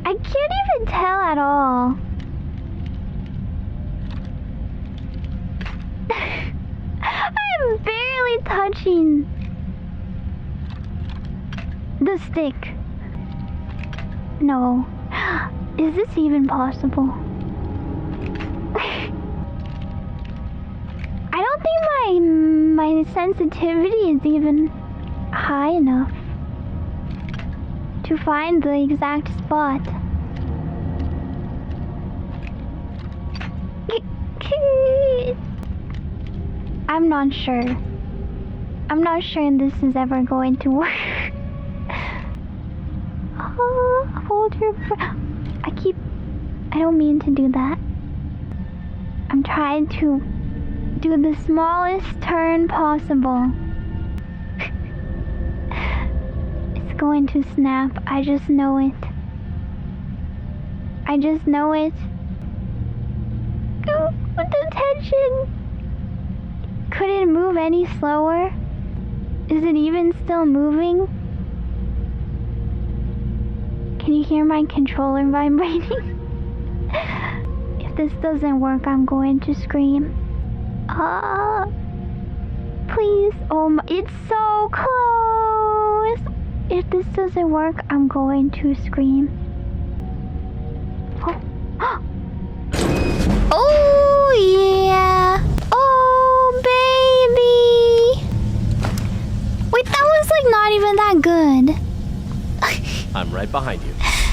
I can't even tell at all. I'm barely touching the stick. No. Is this even possible? I don't think my sensitivity is even high enough to find the exact spot. I'm not sure. I'm not sure this is ever going to work. Oh, hold your breath. I don't mean to do that. I'm trying to do the smallest turn possible. It's going to snap. I just know it. I just know it. Ooh, the tension. Could it move any slower? Is it even still moving? Can you hear my controller vibrating? If this doesn't work, I'm going to scream. Please. Oh my, it's so close. If this doesn't work, I'm going to scream. Oh yeah. Oh baby. Wait, that was like not even that good. I'm right behind you.